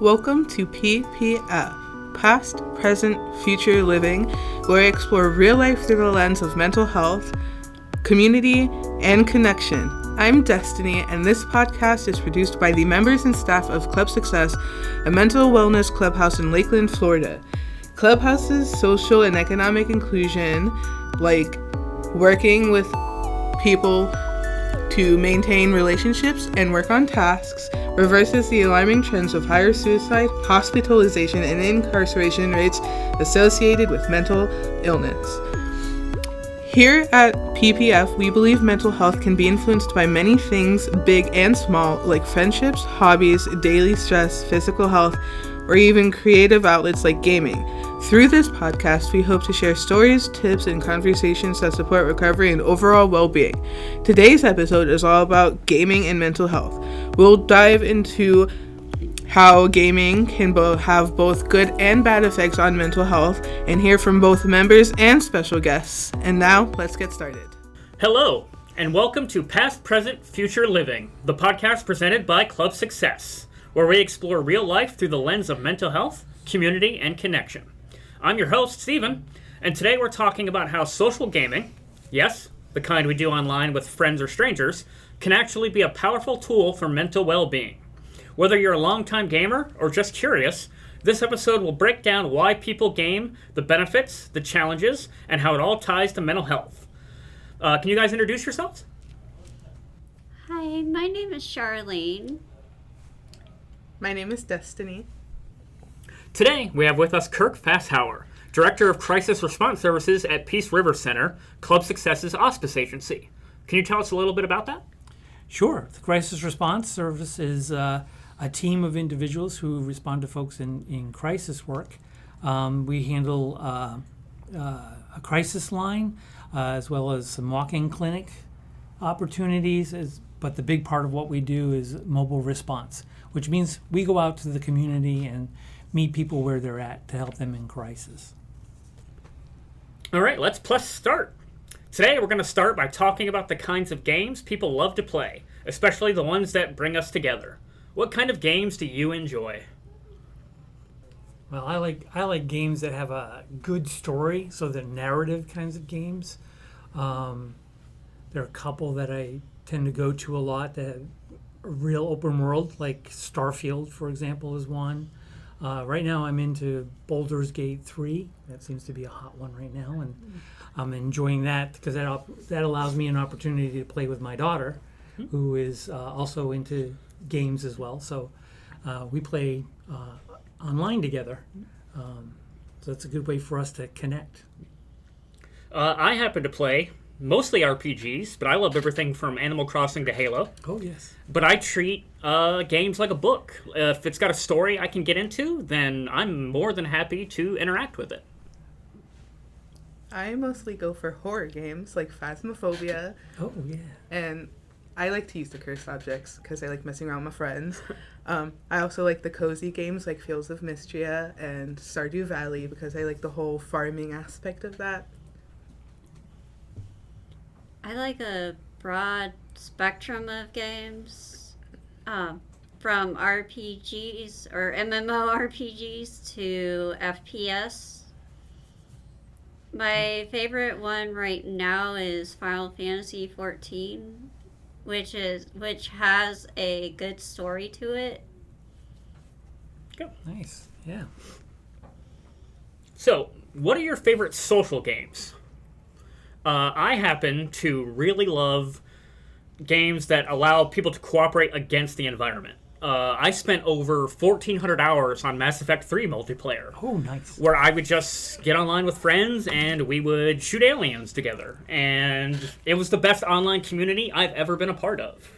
Welcome to p.p.F, Past, Present, Future Living, where I explore real life through the lens of mental health, community, and connection. I'm Destiny, and this podcast is produced by the members and staff of Club Success, a mental wellness clubhouse in Lakeland, Florida. Clubhouse's social and economic inclusion, like working with people to maintain relationships and work on tasks, reverses the alarming trends of higher suicide, hospitalization, and incarceration rates associated with mental illness. Here at p.p.F, we believe mental health can be influenced by many things, big and small, like friendships, hobbies, daily stress, physical health, or even creative outlets like gaming. Through this podcast, we hope to share stories, tips, and conversations that support recovery and overall well-being. Today's episode is all about gaming and mental health. We'll dive into how gaming can have both good and bad effects on mental health and hear from both members and special guests. And now, let's get started. Hello, and welcome to Past, Present, Future Living, the podcast presented by Club Success, where we explore real life through the lens of mental health, community, and connection. I'm your host, Steven, and today we're talking about how social gaming, yes, the kind we do online with friends or strangers, can actually be a powerful tool for mental well-being. Whether you're a longtime gamer or just curious, this episode will break down why people game, the benefits, the challenges, and how it all ties to mental health. Can you guys introduce yourselves? Hi, my name is Charlene. My name is Destiny. Today, we have with us Kirk Fasshauer, Director of Crisis Response Services at Peace River Center, Club Success's hospice agency. Can you tell us a little bit about that? Sure. The Crisis Response Service is a team of individuals who respond to folks in crisis work. We handle a crisis line as well as some walk-in clinic opportunities, but the big part of what we do is mobile response, which means we go out to the community and meet people where they're at to help them in crisis. All right, let's start. Today we're going to start by talking about the kinds of games people love to play, especially the ones that bring us together. What kind of games do you enjoy? Well, I like games that have a good story, so the narrative kinds of games. There are a couple that I tend to go to a lot that have a real open world, like Starfield, for example, is one. Right now I'm into Baldur's Gate 3. That seems to be a hot one right now, and I'm enjoying that because that allows me an opportunity to play with my daughter, who is also into games as well. So we play online together. So it's a good way for us to connect. I happen to play mostly RPGs, but I love everything from Animal Crossing to Halo. Oh, yes. But I treat games like a book. If it's got a story I can get into, then I'm more than happy to interact with it. I mostly go for horror games like Phasmophobia. Oh, yeah. And I like to use the cursed objects because I like messing around with my friends. I also like the cozy games like Fields of Mystria and Stardew Valley because I like the whole farming aspect of that. I like a broad spectrum of games, from RPGs or MMORPGs to FPS. My favorite one right now is Final Fantasy XIV, which has a good story to it. Go. Nice. Yeah. So, what are your favorite social games? I happen to really love games that allow people to cooperate against the environment. I spent over 1,400 hours on Mass Effect 3 multiplayer. Oh, nice. Where I would just get online with friends and we would shoot aliens together. And it was the best online community I've ever been a part of.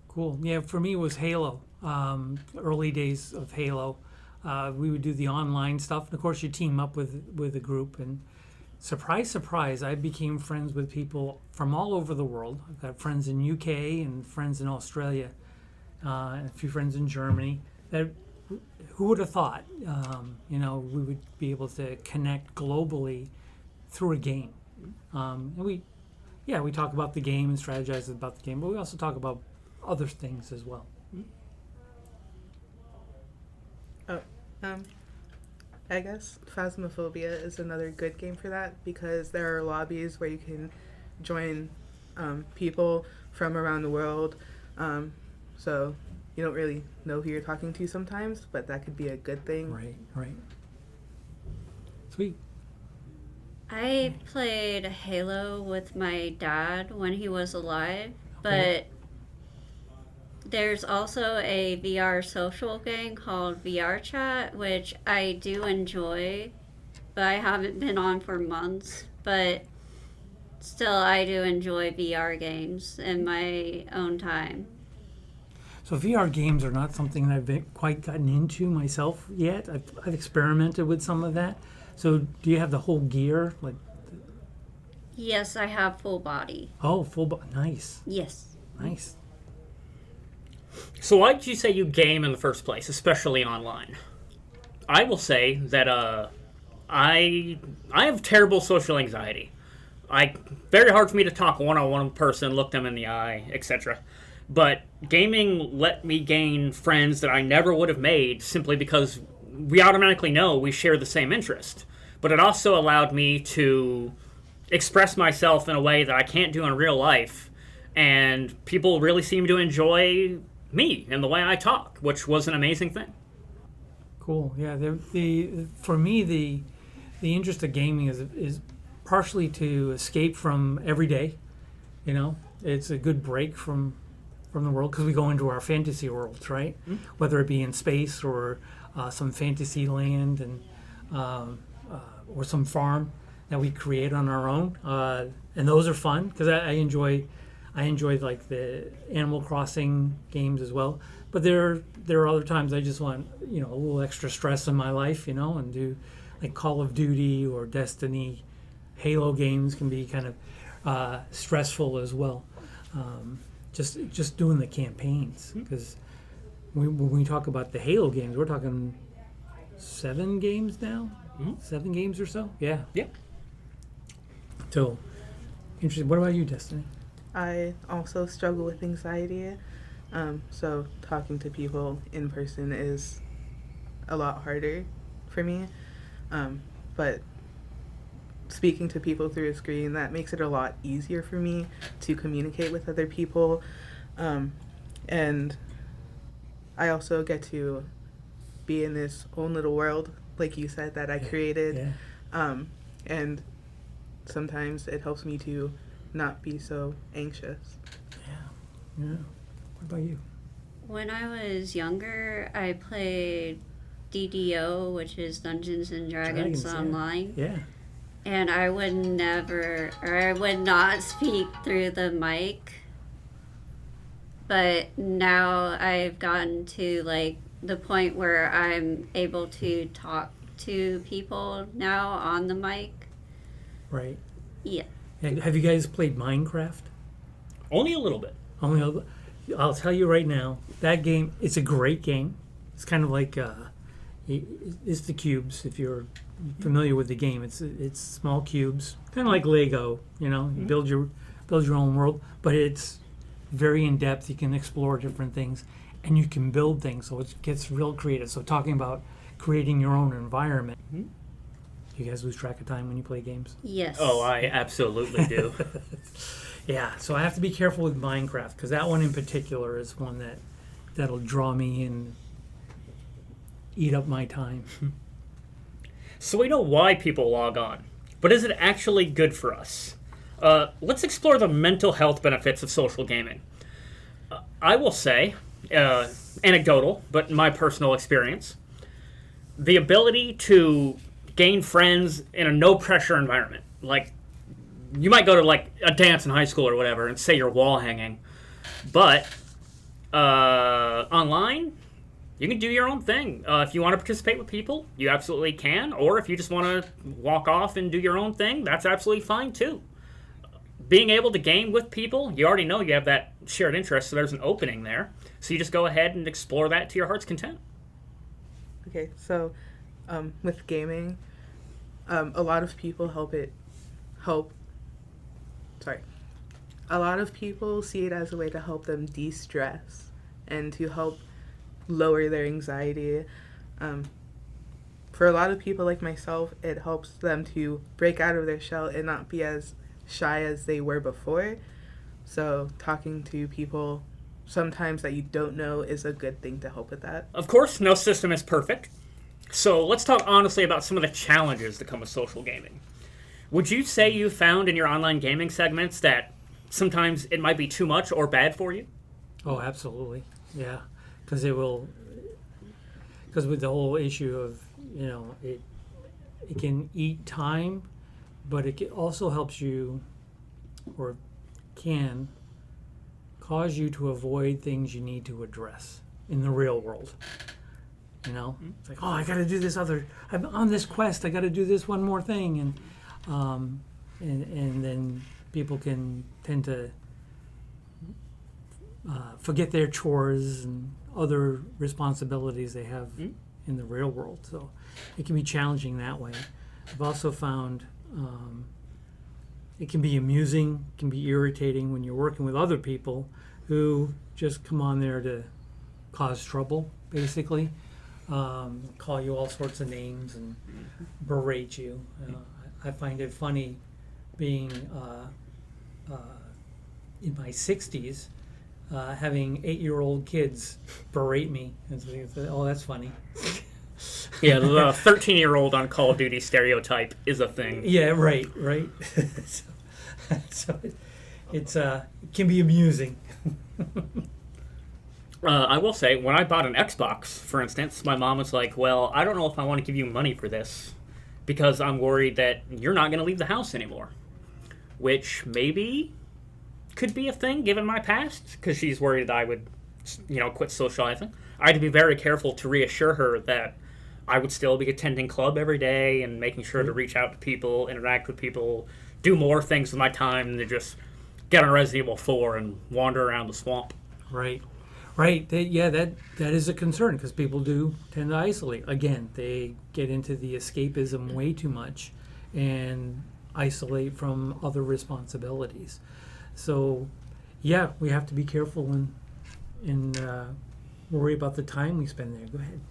Cool. Yeah, for me it was Halo. Early days of Halo. We would do the online stuff. And of course you team up with a group, and surprise, surprise, I became friends with people from all over the world. I've got friends in UK and friends in Australia, and a few friends in Germany. Who would have thought, we would be able to connect globally through a game. And we talk about the game and strategize about the game, but we also talk about other things as well. Oh, um, I guess Phasmophobia is another good game for that because there are lobbies where you can join people from around the world. So you don't really know who you're talking to sometimes, but that could be a good thing. Right, right. Sweet. I played Halo with my dad when he was alive, Okay. but there's also a VR social game called VR Chat, which I do enjoy, but I haven't been on for months. But still, I do enjoy VR games in my own time. So VR games are not something that quite gotten into myself yet. I've experimented with some of that. So do you have the whole gear? Like, Yes, I have full body. oh, nice, Yes. nice. So why did you say you game in the first place, especially online? I will say that I have terrible social anxiety. Very hard for me to talk one-on-one with a person, look them in the eye, etc. But gaming let me gain friends that I never would have made simply because we automatically know we share the same interest. But it also allowed me to express myself in a way that I can't do in real life, and people really seem to enjoy me and the way I talk, which was an amazing thing. Cool. Yeah. For me the interest of gaming is partially to escape from every day. You know, it's a good break from the world because we go into our fantasy worlds, right? Mm-hmm. Whether it be in space or some fantasy land and or some farm that we create on our own, and those are fun because I enjoy like the Animal Crossing games as well. But there are other times I just want a little extra stress in my life, and do like Call of Duty or Destiny. Halo games can be kind of stressful as well. Just doing the campaigns because when we talk about the Halo games, we're talking 7 games now, 7 games or so. Yeah. Yeah. So interesting. What about you, Destiny? I also struggle with anxiety, so talking to people in person is a lot harder for me. But speaking to people through a screen, that makes it a lot easier for me to communicate with other people. And I also get to be in this own little world, like you said, that I created. Yeah. And sometimes it helps me to not be so anxious. Yeah. What about you? When I was younger, I played DDO, which is Dungeons and Dragons Online. Yeah. And I would not speak through the mic. But now I've gotten to like the point where I'm able to talk to people now on the mic. Right. Yeah. Have you guys played Minecraft? Only a little bit. I'll tell you right now, that game, it's a great game. It's kind of like it's the cubes. If you're familiar with the game, it's small cubes, kind of like Lego. You build your own world, but it's very in depth. You can explore different things, and you can build things. So it gets real creative. So talking about creating your own environment. Mm-hmm. You guys lose track of time when you play games? Yes. Oh, I absolutely do. Yeah, so I have to be careful with Minecraft because that one in particular is one that'll draw me and eat up my time. So we know why people log on, but is it actually good for us? Let's explore the mental health benefits of social gaming. I will say, anecdotal, but in my personal experience, the ability to gain friends in a no-pressure environment. Like, you might go to, like, a dance in high school or whatever and say you're wall hanging. But online, you can do your own thing. If you want to participate with people, you absolutely can. Or if you just want to walk off and do your own thing, that's absolutely fine, too. Being able to game with people, you already know you have that shared interest, so there's an opening there. So you just go ahead and explore that to your heart's content. Okay, so with gaming, a lot of people a lot of people see it as a way to help them de-stress and to help lower their anxiety. For a lot of people like myself, it helps them to break out of their shell and not be as shy as they were before. So talking to people sometimes that you don't know is a good thing to help with that. Of course, no system is perfect. So let's talk honestly about some of the challenges that come with social gaming. Would you say you found in your online gaming segments that sometimes it might be too much or bad for you? Oh, absolutely. Yeah. Because with the whole issue of, it can eat time, but it also helps you, or can cause you to avoid things you need to address in the real world. It's like, oh, I got to do this I'm on this quest. I got to do this one more thing, and then people can tend to forget their chores and other responsibilities they have in the real world. So it can be challenging that way. I've also found it can be amusing, can be irritating when you're working with other people who just come on there to cause trouble, basically. Call you all sorts of names and berate you. I find it funny being in my 60s, having 8-year-old kids berate me. And so, oh, that's funny. Yeah, the 13-year-old on Call of Duty stereotype is a thing. Yeah, right. so it can be amusing. I will say, when I bought an Xbox, for instance, my mom was like, well, I don't know if I want to give you money for this because I'm worried that you're not going to leave the house anymore. Which maybe could be a thing given my past, because she's worried that I would, quit socializing. I had to be very careful to reassure her that I would still be attending club every day and making sure to reach out to people, interact with people, do more things with my time than to just get on Resident Evil 4 and wander around the swamp. Right. That is a concern because people do tend to isolate. Again, they get into the escapism way too much and isolate from other responsibilities. So, yeah, we have to be careful and worry about the time we spend there. Go ahead.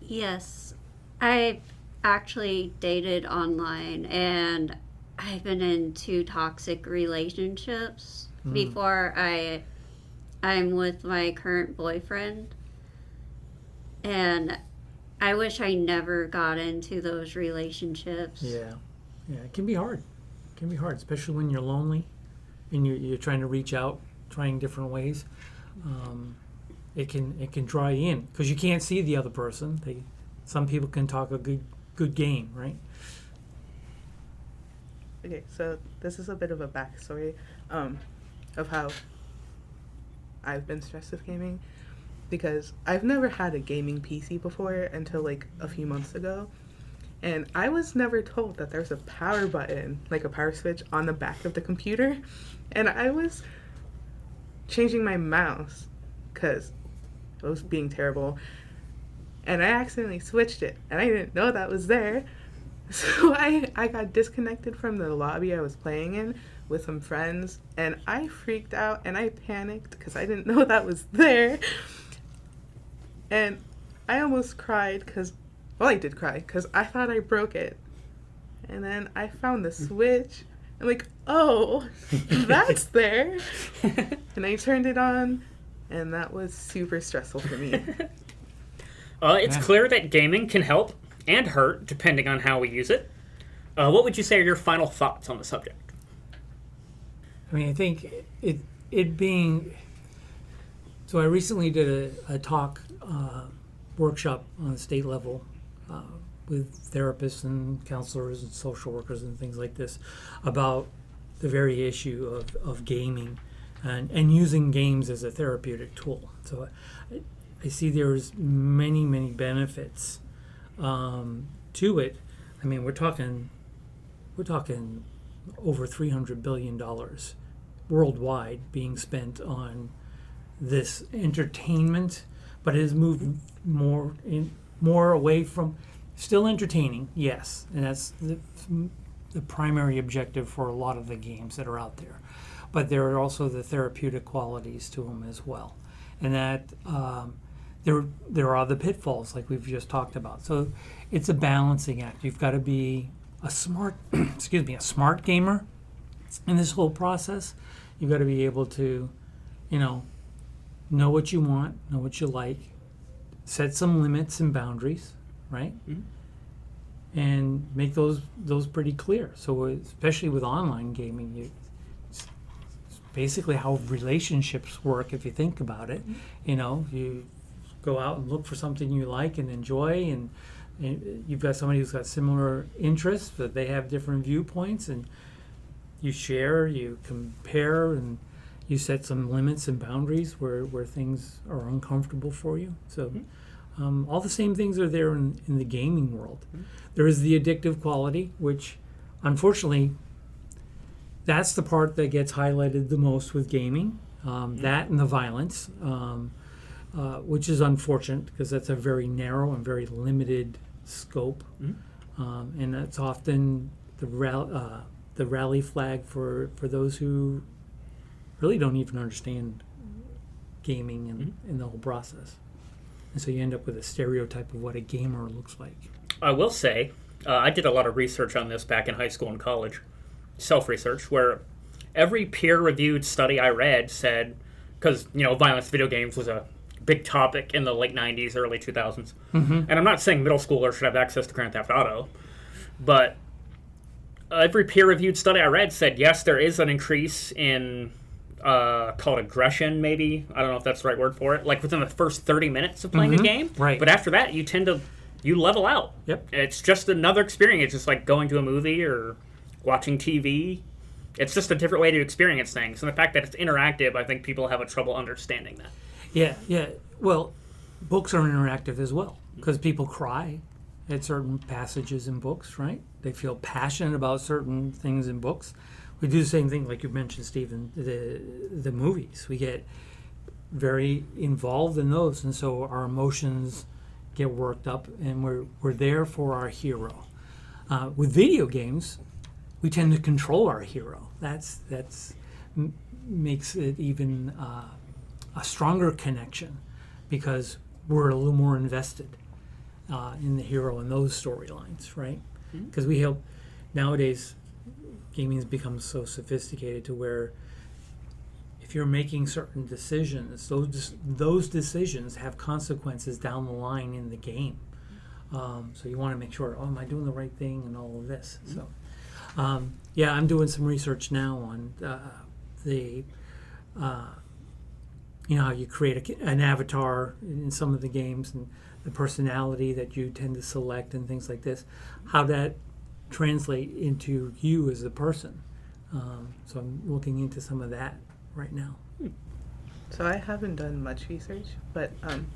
Yes, I actually dated online, and I've been in 2 toxic relationships before I'm with my current boyfriend, and I wish I never got into those relationships. Yeah, it can be hard. Especially when you're lonely and you're trying to reach out, trying different ways. It can draw you in because you can't see the other person. Some people can talk a good game, right? Okay, so this is a bit of a backstory of how I've been stressed with gaming, because I've never had a gaming PC before until like a few months ago, and I was never told that there's a power button, like a power switch, on the back of the computer, and I was changing my mouse because it was being terrible, and I accidentally switched it, and I didn't know that was there. So I got disconnected from the lobby I was playing in with some friends, and I freaked out and I panicked because I didn't know that was there. And I almost cried I did cry because I thought I broke it. And then I found the switch. I'm like, oh, that's there. And I turned it on, and that was super stressful for me. It's clear that gaming can help and hurt depending on how we use it. What would you say are your final thoughts on the subject? I mean, I think it being... So I recently did a talk workshop on the state level with therapists and counselors and social workers and things like this about the very issue of gaming and using games as a therapeutic tool. So I see there's many, many benefits to it. I mean, we're talking over $300 billion worldwide being spent on this entertainment, but it has moved more away from still entertaining, yes, and that's the primary objective for a lot of the games that are out there. But there are also the therapeutic qualities to them as well, and there are the pitfalls like we've just talked about. So it's a balancing act. You've got to be a smart a smart gamer in this whole process. You've got to be able to, know what you want, know what you like, set some limits and boundaries, right? Mm-hmm. And make those pretty clear. So especially with online gaming, it's basically how relationships work if you think about it. Mm-hmm. You go out and look for something you like and enjoy, and you've got somebody who's got similar interests, but they have different viewpoints, and you share, you compare, and you set some limits and boundaries where things are uncomfortable for you. So all the same things are there in the gaming world. Mm-hmm. There is the addictive quality, which unfortunately that's the part that gets highlighted the most with gaming, that and the violence, which is unfortunate because that's a very narrow and very limited scope. Mm-hmm. And that's often the rally flag for those who really don't even understand gaming and the whole process. And so you end up with a stereotype of what a gamer looks like. I will say, I did a lot of research on this back in high school and college, self-research, where every peer-reviewed study I read said, because, violence video games was a big topic in the late 90s, early 2000s. Mm-hmm. And I'm not saying middle schoolers should have access to Grand Theft Auto, but every peer-reviewed study I read said, yes, there is an increase in called aggression, maybe. I don't know if that's the right word for it. Like within the first 30 minutes of playing a game. Right. But after that, you level out. Yep. It's just another experience. It's just like going to a movie or watching TV. It's just a different way to experience things. And the fact that it's interactive, I think people have a trouble understanding that. Yeah. Well, books are interactive as well because people cry at certain passages in books, right? They feel passionate about certain things in books. We do the same thing, like you mentioned, Stephen, the movies. We get very involved in those, and so our emotions get worked up, and we're there for our hero. With video games, we tend to control our hero. That's makes it even a stronger connection because we're a little more invested in the hero and those storylines, right? Because we help nowadays. Gaming has become so sophisticated to where if you're making certain decisions, those decisions have consequences down the line in the game. So you want to make sure, am I doing the right thing and all of this? So, I'm doing some research now on how you create an avatar in some of the games and the personality that you tend to select and things like this, how that translate into you as a person. So I'm looking into some of that right now. So I haven't done much research, but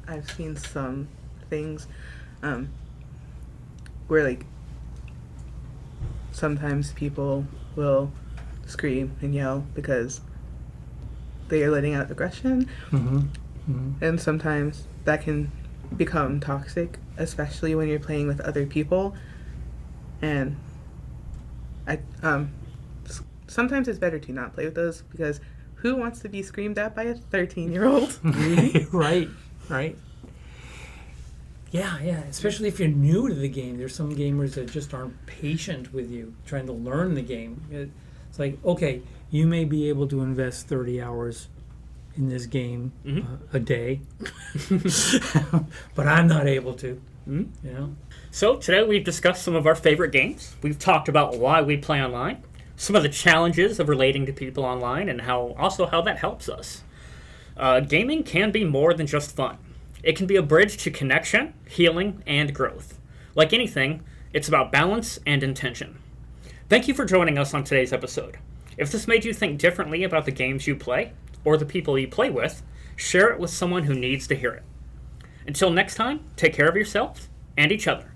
I've seen some things where sometimes people will scream and yell because they are letting out aggression. Mm-hmm. Mm-hmm. And sometimes that can become toxic, especially when you're playing with other people. And sometimes it's better to not play with those because who wants to be screamed at by a 13-year-old? Right. Yeah. Especially if you're new to the game. There's some gamers that just aren't patient with you trying to learn the game. It's like, okay, you may be able to invest 30 hours in this game a day, but I'm not able to. Mm-hmm. So today we've discussed some of our favorite games. We've talked about why we play online, some of the challenges of relating to people online, and how that helps us. Gaming can be more than just fun. It can be a bridge to connection, healing, and growth. Like anything, it's about balance and intention. Thank you for joining us on today's episode. If this made you think differently about the games you play, or the people you play with, share it with someone who needs to hear it. Until next time, take care of yourself and each other.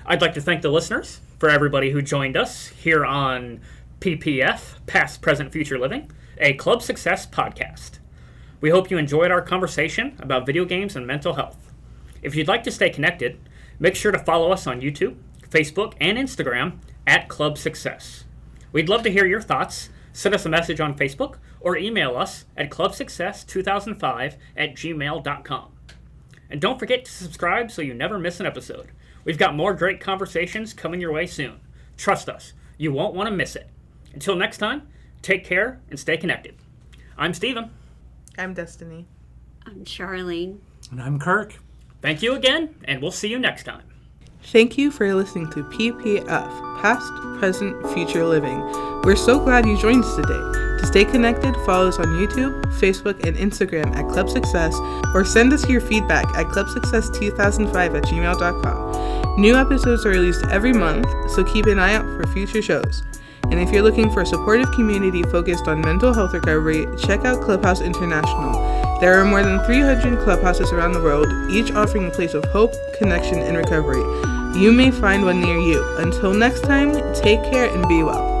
I'd like to thank the listeners for everybody who joined us here on p.p.F, Past, Present, Future Living, a Club Success podcast. We hope you enjoyed our conversation about video games and mental health. If you'd like to stay connected, make sure to follow us on YouTube, Facebook, and Instagram at Club Success. We'd love to hear your thoughts. Send us a message on Facebook or email us at clubsuccess2005@gmail.com. And don't forget to subscribe so you never miss an episode. We've got more great conversations coming your way soon. Trust us, you won't want to miss it. Until next time, take care and stay connected. I'm Steven. I'm Destiny. I'm Charlene. And I'm Kirk. Thank you again, and we'll see you next time. Thank you for listening to p.p.F, Past, Present, Future Living. We're so glad you joined us today. To stay connected, follow us on YouTube, Facebook, and Instagram at Club Success, or send us your feedback at clubsuccess2005@gmail.com. New episodes are released every month, so keep an eye out for future shows. And if you're looking for a supportive community focused on mental health recovery, check out Clubhouse International. There are more than 300 clubhouses around the world, each offering a place of hope, connection, and recovery. You may find one near you. Until next time, take care and be well.